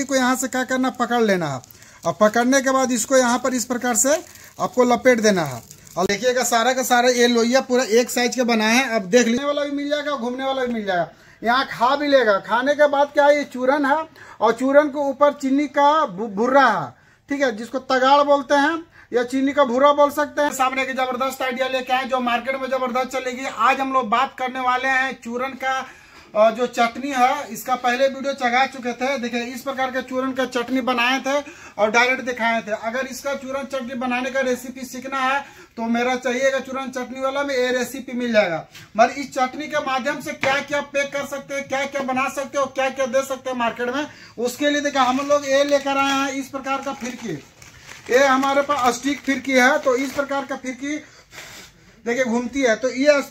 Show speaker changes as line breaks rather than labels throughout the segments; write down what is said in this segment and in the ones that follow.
पन्नी को यहाँ से क्या करना, पकड़ लेना है। और पकड़ने के बाद इसको यहाँ पर इस प्रकार से आपको लपेट देना है। और देखिएगा सारा का सारा ये लोहिया पूरा एक साइज के बना है। अब देख लेने वाला भी मिल जाएगा, घूमने वाला भी मिल जाएगा, यहाँ खा भी लेगा। खाने के बाद क्या है, ये चूरन है और चूरन के ऊपर चीनी का भुर्रा है, ठीक है, जिसको तगाड़ बोलते हैं या चीनी का भूरा बोल सकते हैं। सामने की जबरदस्त आइडिया लेके आए जो मार्केट में जबरदस्त चलेगी। आज हम लोग बात करने वाले हैं चूरन का जो चटनी है, इसका पहले वीडियो चढ़ा चुके थे। देखिए इस प्रकार के चूरन का चटनी बनाए थे और डायरेक्ट दिखाए थे। अगर इसका चूरन चटनी बनाने का रेसिपी सीखना है तो मेरा चाहिएगा चूरन चटनी वाला में ये रेसिपी मिल जाएगा। मगर इस चटनी के माध्यम से क्या क्या पैक कर सकते हैं, क्या क्या बना सकते हो, क्या क्या दे सकते हैं मार्केट में, उसके लिए देखिए हम लोग ये लेकर आए हैं इस प्रकार का फिरकी। ये हमारे पास स्टिक फिरकी है, तो इस प्रकार का फिरकी देखिए घूमती है। तो ये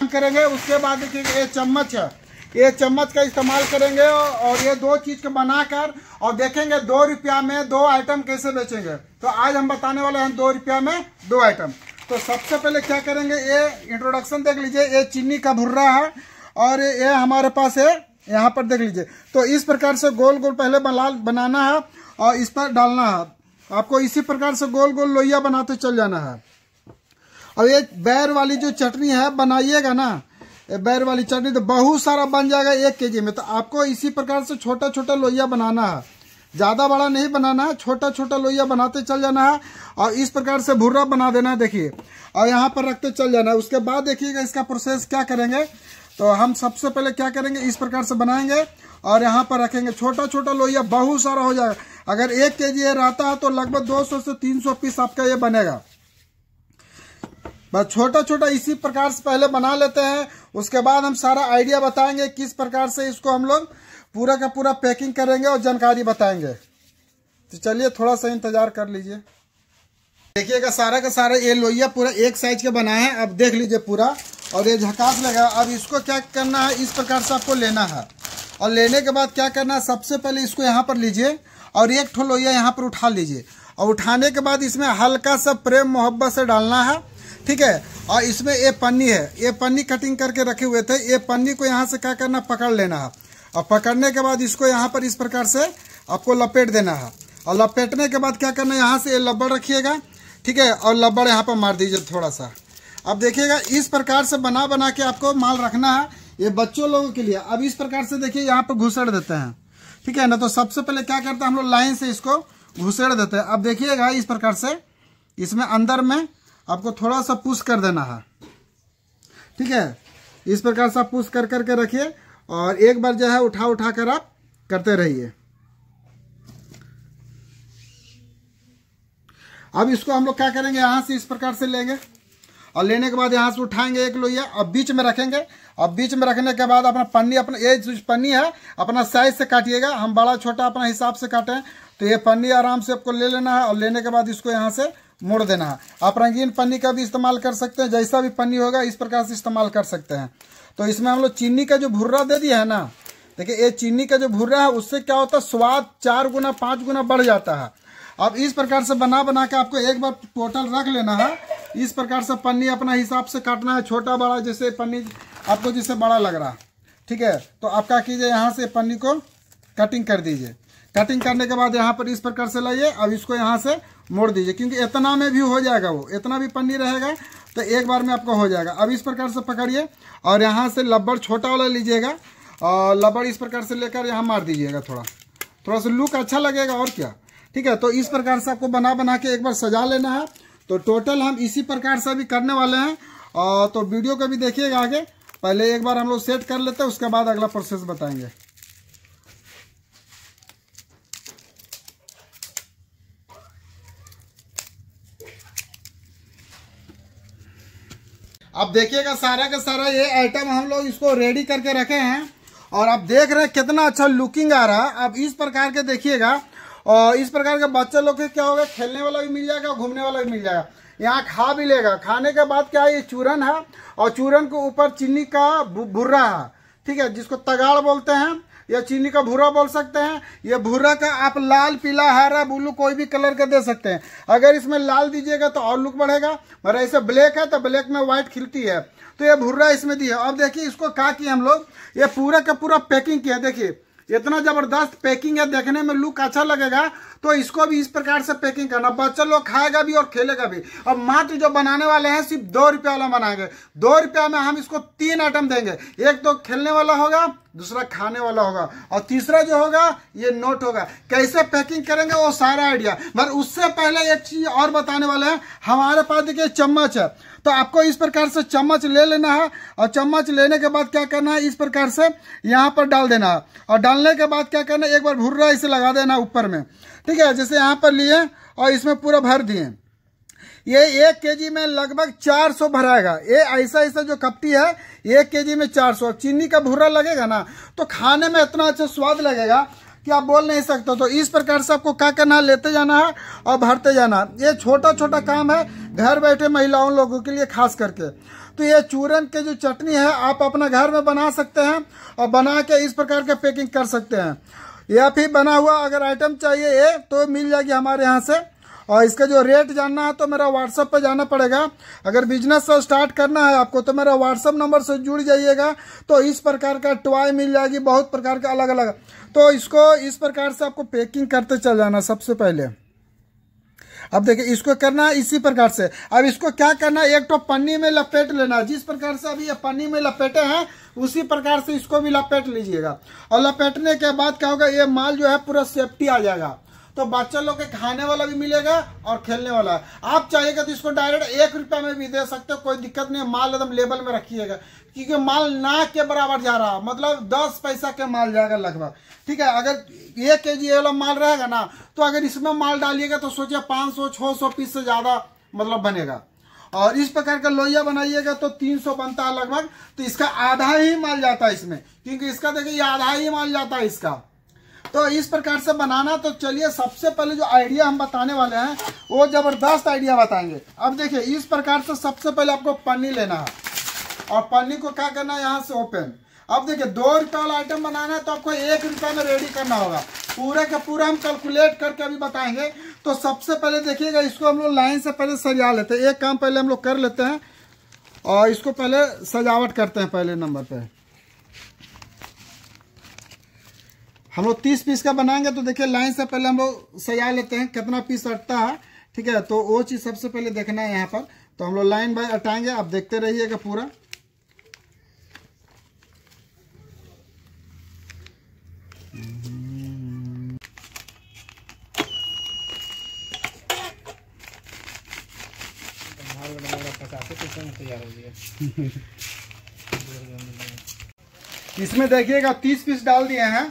करेंगे। उसके बाद देखिए ये चम्मच है, ये चम्मच का इस्तेमाल करेंगे और ये दो चीज को बनाकर और देखेंगे 2 रुपया में 2 आइटम कैसे बेचेंगे। तो आज हम बताने वाले हैं 2 रुपया में 2 आइटम। तो सबसे पहले क्या करेंगे, ये इंट्रोडक्शन देख लीजिए। ये चीनी का भुर्रा है और ये हमारे पास है, यहाँ पर देख लीजिए। तो इस प्रकार से गोल गोल पहले बनाना है और इस पर डालना है। आपको इसी प्रकार से गोल गोल लोहिया बनाते चल जाना है। और ये बैर वाली जो चटनी है बनाइएगा ना, बैर वाली चटनी तो बहुत सारा बन जाएगा 1 केजी में। तो आपको इसी प्रकार से छोटा छोटा लोहिया बनाना है, ज्यादा बड़ा नहीं बनाना है, छोटा छोटा लोहिया बनाते चल जाना है। और इस प्रकार से भुर्रा बना देना है, देखिए, और यहाँ पर रखते चल जाना है। उसके बाद देखिएगा इसका प्रोसेस क्या करेंगे। तो हम सबसे पहले क्या करेंगे, इस प्रकार से बनाएंगे और यहाँ पर रखेंगे। छोटा छोटा लोहिया बहुत सारा हो जाएगा। अगर 1 केजी ये रहता है तो लगभग 200 से 300 पीस आपका ये बनेगा। बस छोटा छोटा इसी प्रकार से पहले बना लेते हैं। उसके बाद हम सारा आइडिया बताएंगे किस प्रकार से इसको हम लोग पूरा का पूरा पैकिंग करेंगे और जानकारी बताएंगे। तो चलिए थोड़ा सा इंतजार कर लीजिए। देखिएगा सारा का सारा ये लोहिया पूरा एक साइज के बना है। अब देख लीजिए पूरा, और ये झकास लगा। अब इसको क्या करना है, इस प्रकार से आपको लेना है। और लेने के बाद क्या करना है, सबसे पहले इसको यहाँ पर लीजिए और एक ठो लोहिया यहाँ पर उठा लीजिए। और उठाने के बाद इसमें हल्का सा प्रेम मोहब्बत से डालना है, ठीक है। और इसमें ये पन्नी है, ये पन्नी कटिंग करके रखे हुए थे। ये पन्नी को यहाँ से क्या करना, पकड़ लेना है। और पकड़ने के बाद इसको यहाँ पर इस प्रकार से आपको लपेट देना है। और लपेटने के बाद क्या करना है, यहाँ से ये लब्बड़ रखिएगा, ठीक है, और लब्बड़ यहाँ पर मार दीजिए थोड़ा सा। अब देखिएगा इस प्रकार से बना बना के आपको माल रखना है, ये बच्चों लोगों के लिए। अब इस प्रकार से देखिए यहाँ पर घुसेड़ देते हैं, ठीक है ना। तो सबसे पहले क्या करते हैं हम लोग, लाइन से इसको घुसेड़ देते हैं। अब देखिएगा इस प्रकार से इसमें अंदर में आपको थोड़ा सा पुश कर देना है, ठीक है। इस प्रकार से पुश कर करके रखिए और एक बार जो है उठा उठा कर आप करते रहिए। अब इसको हम लोग क्या करेंगे, यहाँ से इस प्रकार से लेंगे और लेने के बाद यहाँ से उठाएंगे एक लोहिया और बीच में रखेंगे। और बीच में रखने के बाद अपना पन्नी, अपना ये जो पन्नी है अपना साइज से काटिएगा। हम बड़ा छोटा अपना हिसाब से काटें, तो ये पन्नी आराम से आपको ले लेना है। और लेने के बाद इसको यहाँ से मोड़ देना है। आप रंगीन पन्नी का भी इस्तेमाल कर सकते हैं, जैसा भी पन्नी होगा इस प्रकार से इस्तेमाल कर सकते हैं। तो इसमें हम लोग चीनी का जो भुर्रा दे दिया है ना, देखिए ये चीनी का जो भुर्रा है उससे क्या होता है, स्वाद 4 गुना 5 गुना बढ़ जाता है। अब इस प्रकार से बना बना के आपको एक बार टोटल रख लेना है। इस प्रकार से पन्नी अपना हिसाब से काटना है, छोटा बड़ा जैसे पन्नी आपको जिससे बड़ा लग रहा, ठीक है। तो आप क्या कीजिए, यहाँ से पन्नी को कटिंग कर दीजिए। कटिंग करने के बाद यहाँ पर इस प्रकार से लाइए। अब इसको यहाँ से मोड़ दीजिए, क्योंकि इतना में भी हो जाएगा, वो इतना भी पन्नी रहेगा तो एक बार में आपको हो जाएगा। अब इस प्रकार से पकड़िए और यहाँ से लब्बड़ छोटा वाला लीजिएगा और लब्बड़ इस प्रकार से लेकर यहाँ मार दीजिएगा। थोड़ा सा लुक अच्छा लगेगा और क्या, ठीक है। तो इस प्रकार से आपको बना बना के एक बार सजा लेना है। तो टोटल हम इसी प्रकार से भी करने वाले हैं। और तो वीडियो को भी देखिएगा आगे। पहले एक बार हम लोग सेट कर लेते हैं, उसके बाद अगला प्रोसेस बताएंगे। अब देखिएगा सारा का सारा ये आइटम हम लोग इसको रेडी करके रखे हैं और आप देख रहे हैं कितना अच्छा लुकिंग आ रहा है। अब इस प्रकार के देखिएगा, और इस प्रकार के बच्चे लोग के क्या होगा, खेलने वाला भी मिल जाएगा, घूमने वाला भी मिल जाएगा, यहाँ खा भी लेगा। खाने के बाद क्या है, ये चूरन है और चूरन के ऊपर चीनी का भुर्रा है, ठीक है, जिसको तगाड़ बोलते हैं या चीनी का भूरा बोल सकते हैं। ये भूरा का आप लाल, पीला, हरा, ब्लू कोई भी कलर का दे सकते हैं। अगर इसमें लाल दीजिएगा तो और लुक बढ़ेगा, मगर ऐसे ब्लैक है तो ब्लैक में व्हाइट खिलती है, तो ये भूरा इसमें दिया। अब देखिए इसको क्या किया हम लोग, ये पूरा का पूरा पैकिंग किया। देखिए इतना जबरदस्त पैकिंग है, देखने में लुक अच्छा लगेगा। तो इसको भी इस प्रकार से पैकिंग करना, बच्चा लोग खाएगा भी और खेलेगा भी। और मात्र जो बनाने वाले हैं सिर्फ 2 रुपया वाला बनाएंगे। 2 रुपया में हम इसको 3 आइटम देंगे, एक तो खेलने वाला होगा, दूसरा खाने वाला होगा, और तीसरा जो होगा ये नोट होगा। कैसे पैकिंग करेंगे वो सारा आइडिया, मगर उससे पहले एक चीज और बताने वाले हैं। हमारे पास देखिए चम्मच है, तो आपको इस प्रकार से चम्मच ले लेना है, और चम्मच लेने के बाद क्या करना है, इस प्रकार से यहाँ पर डाल देना है, और डालने के बाद क्या करना है, एक बार भुर्रा इसे लगा देना ऊपर में, ठीक है। जैसे यहाँ पर लिए और इसमें पूरा भर दिए। ये 1 केजी में लगभग 400 भराएगा। ये ऐसा ऐसा जो कपटी है 1 केजी में 400। चीनी का भुर्रा लगेगा ना तो खाने में इतना अच्छा स्वाद लगेगा कि आप बोल नहीं सकते। तो इस प्रकार से आपको क्या करना है, लेते जाना है और भरते जाना है। ये छोटा छोटा काम है घर बैठे महिलाओं लोगों के लिए खास करके। तो ये चूरन के जो चटनी है आप अपना घर में बना सकते हैं, और बना के इस प्रकार के पैकिंग कर सकते हैं। या फिर बना हुआ अगर आइटम चाहिए ये तो मिल जाएगी हमारे यहाँ से। और इसका जो रेट जानना है तो मेरा व्हाट्सएप पे जाना पड़ेगा। अगर बिजनेस स्टार्ट करना है आपको तो मेरा व्हाट्सएप नंबर से जुड़ जाइएगा, तो इस प्रकार का टॉय मिल जाएगी, बहुत प्रकार का अलग अलग। तो इसको इस प्रकार से आपको पैकिंग करते चल जाना सबसे पहले। अब देखिए इसको करना है इसी प्रकार से। अब इसको क्या करना है, एक तो पन्नी में लपेट लेना, जिस प्रकार से अभी ये पन्नी में लपेटे हैं उसी प्रकार से इसको भी लपेट लीजिएगा। और लपेटने के बाद क्या होगा, ये माल जो है पूरा सेफ्टी आ जाएगा। तो बच्चा लोग के खाने वाला भी मिलेगा और खेलने वाला। आप चाहिएगा तो इसको डायरेक्ट 1 रुपया में भी दे सकते हो, कोई दिक्कत नहीं है। माल एकदम लेवल में रखिएगा, क्योंकि माल नाक के बराबर जा रहा है, मतलब 10 पैसा के माल जाएगा लगभग, ठीक है। अगर 1 केजी वाला माल रहेगा ना तो अगर इसमें माल डालिएगा तो सोचिए 500-600 पीस से ज्यादा मतलब बनेगा। और इस प्रकार का लोहिया बनाइएगा तो 300 बनता है लगभग। तो इसका आधा ही माल जाता है इसमें, क्योंकि इसका देखिए आधा ही माल जाता है इसका। तो इस प्रकार से बनाना। तो चलिए सबसे पहले जो आइडिया हम बताने वाले हैं वो जबरदस्त आइडिया बताएंगे। अब देखिए इस प्रकार से सबसे पहले आपको पन्नी लेना है, और पन्नी को क्या करना है यहाँ से ओपन। अब देखिए 2 रुपये वाला आइटम बनाना है तो आपको 1 रुपये में रेडी करना होगा। पूरा का पूरा हम कैलकुलेट करके अभी बताएंगे। तो सबसे पहले देखिएगा इसको हम लोग लाइन से पहले सजा लेते हैं। एक काम पहले हम लोग कर लेते हैं और इसको पहले सजावट करते हैं। पहले नंबर पे हम लोग 30 पीस का बनाएंगे, तो देखिए लाइन से पहले हम लोग सजा लेते हैं कितना पीस अटता है, ठीक है। तो वो चीज़ सबसे पहले देखना है यहाँ पर। तो हम लोग लाइन बाय अटाएंगे, आप देखते रहिएगा पूरा। इसमें देखिएगा 30 पीस डाल दिए हैं,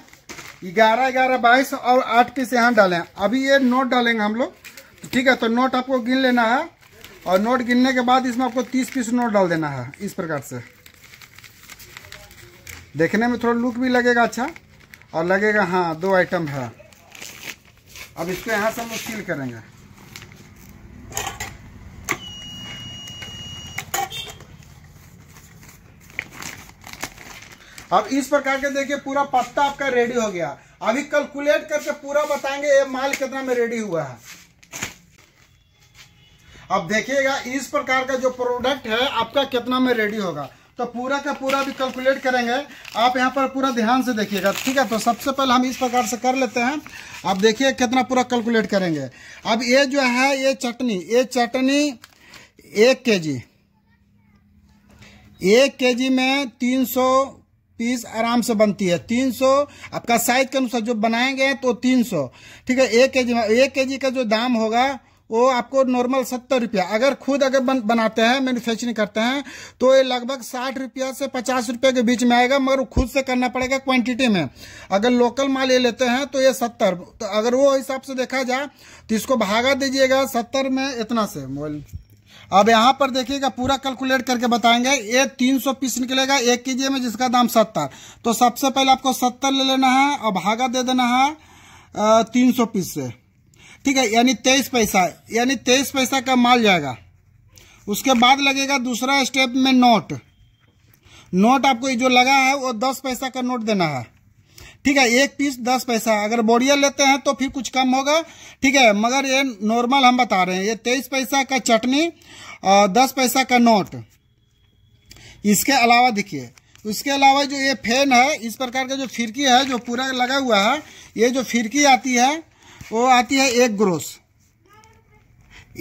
11, 11, 22 और 8 पीस यहाँ डाले हैं। अभी ये नोट डालेंगे हम लोग, ठीक है। तो नोट आपको गिन लेना है, और नोट गिनने के बाद इसमें आपको 30 पीस नोट डाल देना है इस प्रकार से। देखने में थोड़ा लुक भी लगेगा अच्छा, और लगेगा हाँ 2 आइटम है। अब इसको यहाँ से हम लोग सील करेंगे। अब इस प्रकार के देखिए पूरा पत्ता आपका रेडी हो गया। अभी कैलकुलेट करके पूरा बताएंगे ये माल कितना में रेडी हुआ है। अब देखिएगा इस प्रकार का जो प्रोडक्ट है आपका कितना में रेडी होगा। तो पूरा का पूरा भी कैलकुलेट करेंगे, आप यहाँ पर पूरा ध्यान से देखिएगा, ठीक है। तो सबसे पहले हम इस प्रकार से कर लेते हैं। अब देखिए कितना पूरा कैलकुलेट करेंगे। अब ये जो है ये चटनी 1 केजी, 1 केजी में 300 पीस आराम से बनती है। 300 आपका साइज के अनुसार जो बनाएंगे तो 300, ठीक है। 1 केजी में 1 केजी का जो दाम होगा वो आपको नॉर्मल 70 रुपया। अगर खुद बनाते हैं, मैन्युफैक्चरिंग करते हैं, तो ये लगभग 60 रुपया से 50 रुपये के बीच में आएगा, मगर खुद से करना पड़ेगा क्वांटिटी में। अगर लोकल माल ये लेते हैं तो ये 70। तो अगर वो हिसाब से देखा जाए तो इसको भागा दीजिएगा 70 में इतना से मोबाइल। अब यहाँ पर देखिएगा पूरा कैलकुलेट करके बताएंगे। ये 300 पीस निकलेगा 1 केजी में, जिसका दाम 70। तो सबसे पहले आपको 70 ले लेना है और भागा दे देना है 300 पीस से, ठीक है। यानी 23 पैसा, यानी 23 पैसा का माल जाएगा। उसके बाद लगेगा दूसरा स्टेप में नोट आपको जो लगा है वो 10 पैसा का नोट देना है, ठीक है। 1 पीस 10 पैसा। अगर बोरिया लेते हैं तो फिर कुछ कम होगा, ठीक है। मगर ये नॉर्मल हम बता रहे हैं। ये 23 पैसा का चटनी और 10 पैसा का नोट। इसके अलावा देखिए उसके अलावा जो ये फैन है, इस प्रकार का जो फिरकी है जो पूरा लगा हुआ है, ये जो फिरकी आती है वो आती है 1 ग्रोस।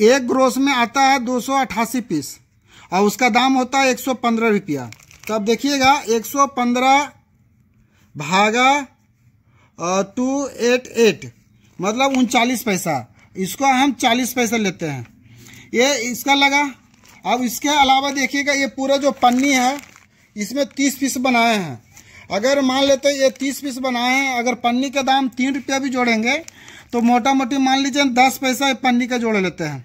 1 ग्रोस में आता है 288 पीस और उसका दाम होता है 115 रुपया। तो अब देखिएगा 115 भागा 288 मतलब 39 पैसा। इसको हम 40 पैसा लेते हैं, ये इसका लगा। अब इसके अलावा देखिएगा ये पूरा जो पन्नी है इसमें 30 पीस बनाए हैं। अगर मान लेते हैं ये 30 पीस बनाए हैं, अगर पन्नी का दाम 3 रुपया भी जोड़ेंगे तो मोटा मोटी मान लीजिए 10 पैसा पन्नी का जोड़ लेते हैं,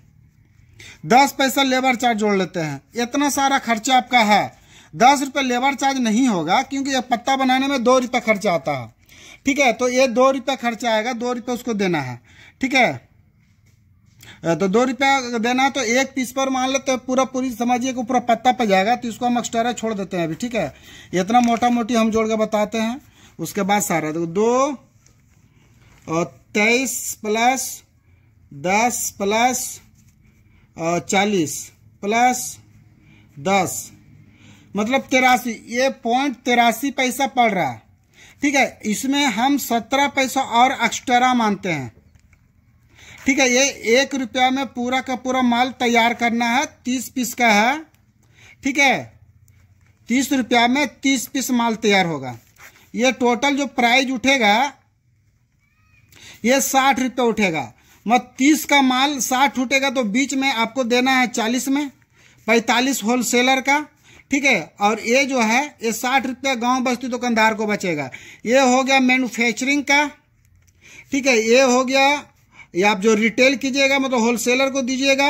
10 पैसा लेबर चार्ज जोड़ लेते हैं। इतना सारा खर्चा आपका है। 10 रुपये लेबर चार्ज नहीं होगा क्योंकि ये पत्ता बनाने में 2 रुपये खर्चा आता है। ठीक है, तो ये 2 रुपये खर्चा आएगा, 2 रुपये उसको देना है। ठीक है, तो 2 रुपया देना है तो 1 पीस पर मान लेते हैं पूरी समझिए कि पूरा पत्ता पे जाएगा, तो इसको हम एक्स्ट्रा छोड़ देते हैं अभी। ठीक है, इतना मोटा मोटी हम जोड़ के बताते हैं। उसके बाद सारा तो 2 और 23 प्लस 10 प्लस 40 प्लस 10 मतलब 83, ये 0.83 पैसा पड़ रहा है। ठीक है, इसमें हम 17 पैसा और एक्स्ट्रा मानते हैं। ठीक है, ये 1 रुपया में पूरा का पूरा माल तैयार करना है, 30 पीस का है। ठीक है, 30 रुपया में 30 पीस माल तैयार होगा। ये टोटल जो प्राइस उठेगा ये 60 रुपये उठेगा। मतलब 30 का माल 60 उठेगा तो बीच में आपको देना है 40 में 45 होलसेलर का। ठीक है, और ये जो है ये 60 रुपया गांव बस्ती दुकानदार को बचेगा। ये हो गया मैन्युफैक्चरिंग का। ठीक है, ये हो गया, ये आप जो रिटेल कीजिएगा मतलब होलसेलर को दीजिएगा,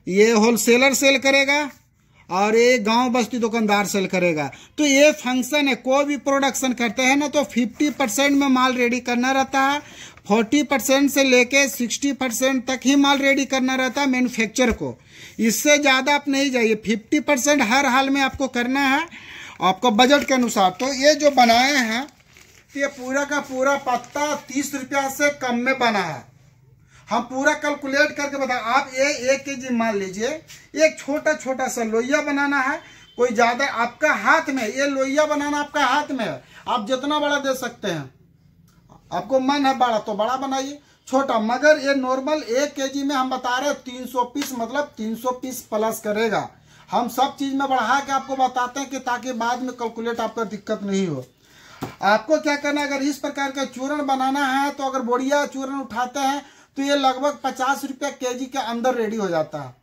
ये होलसेलर सेल करेगा और ये गांव बस्ती दुकानदार सेल करेगा। तो ये फंक्शन है, कोई भी प्रोडक्शन करते हैं ना तो 50% में माल रेडी करना रहता है, 40% से लेके 60% तक ही माल रेडी करना रहता है मैन्युफैक्चर को। इससे ज़्यादा आप नहीं जाइए, 50% हर हाल में आपको करना है आपको बजट के अनुसार। तो ये जो बनाए हैं ये पूरा का पूरा पत्ता 30 रुपया से कम में बना है। हम पूरा कैलकुलेट करके बताएं। आप ये 1 केजी मान लीजिए, एक छोटा छोटा सा लोहिया बनाना है, कोई ज्यादा आपका हाथ में, ये लोहिया बनाना आपका हाथ में है, आप जितना बड़ा दे सकते हैं। आपको मन है बड़ा तो बड़ा बनाइए, छोटा, मगर ये नॉर्मल 1 केजी में हम बता रहे हैं 300 पीस, मतलब 300 पीस प्लस करेगा। हम सब चीज में बढ़ा के आपको बताते हैं कि ताकि बाद में कैलकुलेट आपका दिक्कत नहीं हो। आपको क्या करना है, अगर इस प्रकार का चूर्ण बनाना है तो अगर बोरिया चूर्ण उठाते हैं तो ये लगभग 50 रुपया केजी के अंदर रेडी हो जाता है।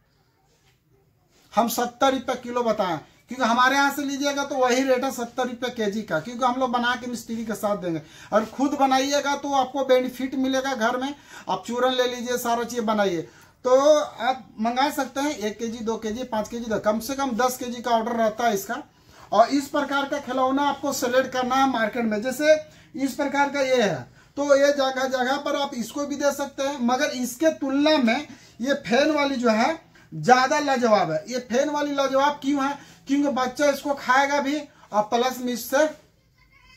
हम 70 रुपया किलो बताएं क्योंकि हमारे यहाँ से लीजिएगा तो वही रेट है 70 रुपया केजी का, क्योंकि हम लोग बना के मिस्त्री के साथ देंगे। और खुद बनाइएगा तो आपको बेनिफिट मिलेगा घर में। आप चूरन ले लीजिए, सारा चीज बनाइए तो आप मंगा सकते हैं 1 केजी 2 केजी 5 केजी, कम से कम 10 केजी का ऑर्डर रहता है इसका। और इस प्रकार का खिलौना आपको सेलेक्ट करना है मार्केट में, जैसे इस प्रकार का ये है तो ये जगह जगह पर आप इसको भी दे सकते हैं, मगर इसके तुलना में ये फैन वाली जो है ज्यादा लाजवाब है। ये फैन वाली लाजवाब क्यों है, क्योंकि बच्चा इसको खाएगा भी और प्लस में इससे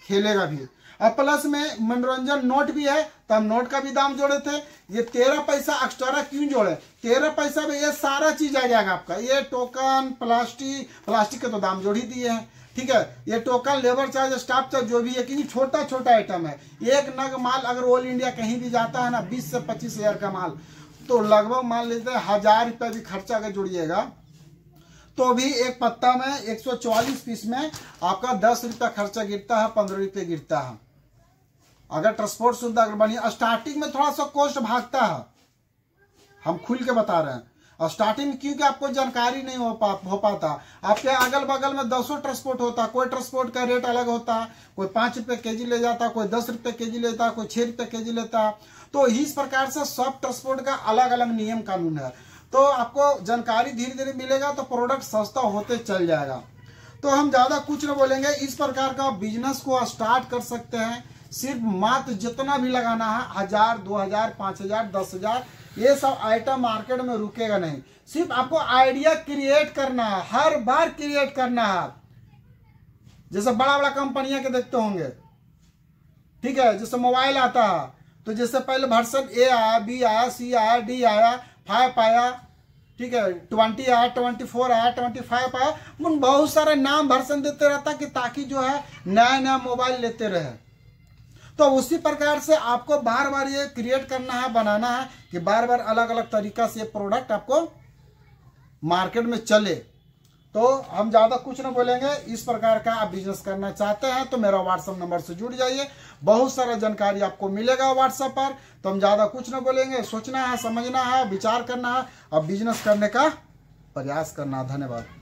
खेलेगा भी, और प्लस में मनोरंजन नोट भी है। तो हम नोट का भी दाम जोड़े थे। ये 13 पैसा एक्स्ट्रा क्यों जोड़े, 13 पैसा में ये सारा चीज आ जाएगा आपका। ये टोकन, प्लास्टिक के तो दाम जोड़ ही दिए हैं। ठीक है, ये token, labour charge, staff charge जो भी है, क्योंकि छोटा छोटा आइटम है। एक नग माल अगर ऑल इंडिया कहीं भी जाता है ना 20 से 25 हजार का माल, तो लगभग मान लेते हैं 1000 रुपया भी खर्चा अगर जोड़िएगा तो भी एक पत्ता में 144 पीस में आपका 10 रुपया खर्चा गिरता है, 15 रुपये गिरता है। अगर ट्रांसपोर्ट सुविधा अगर बनी, स्टार्टिंग में थोड़ा सा कॉस्ट भागता है, हम खुल के बता रहे हैं। और स्टार्टिंग में क्योंकि आपको जानकारी नहीं हो पाता, आपके अगल बगल में 10 ट्रांसपोर्ट होता है, कोई ट्रांसपोर्ट का रेट अलग होता है, कोई 5 रुपये केजी ले जाता है, कोई 10 रुपये केजी लेता है, कोई 6 रुपये केजी लेता है। तो इस प्रकार से सब ट्रांसपोर्ट का अलग अलग नियम कानून है। तो आपको जानकारी धीरे धीरे मिलेगा तो प्रोडक्ट सस्ता होते चल जाएगा। तो हम ज्यादा कुछ न बोलेंगे, इस प्रकार का बिजनेस को स्टार्ट कर सकते हैं। सिर्फ मात्र जितना भी लगाना है 1000, 2000, 5000, 10,000, ये सब आइटम मार्केट में रुकेगा नहीं। सिर्फ आपको आइडिया क्रिएट करना है, हर बार क्रिएट करना है। जैसे बड़ा बड़ा कंपनियां के देखते होंगे, ठीक है, जैसे मोबाइल आता है तो जैसे पहले वर्जन A आया, B आया, C आया, D आया, 5 आया, ठीक है, 20 आया, 24 आया, 25 आया, उन बहुत सारे नाम वर्जन देते रहता कि ताकि जो है नया नया मोबाइल लेते रहे। तो उसी प्रकार से आपको बार बार ये क्रिएट करना है, बनाना है कि बार बार अलग अलग तरीका से प्रोडक्ट आपको मार्केट में चले। तो हम ज़्यादा कुछ ना बोलेंगे, इस प्रकार का आप बिजनेस करना चाहते हैं तो मेरा व्हाट्सएप नंबर से जुड़ जाइए, बहुत सारा जानकारी आपको मिलेगा व्हाट्सएप पर। तो हम ज़्यादा कुछ ना बोलेंगे, सोचना है, समझना है, विचार करना है, अब बिजनेस करने का प्रयास करना। धन्यवाद।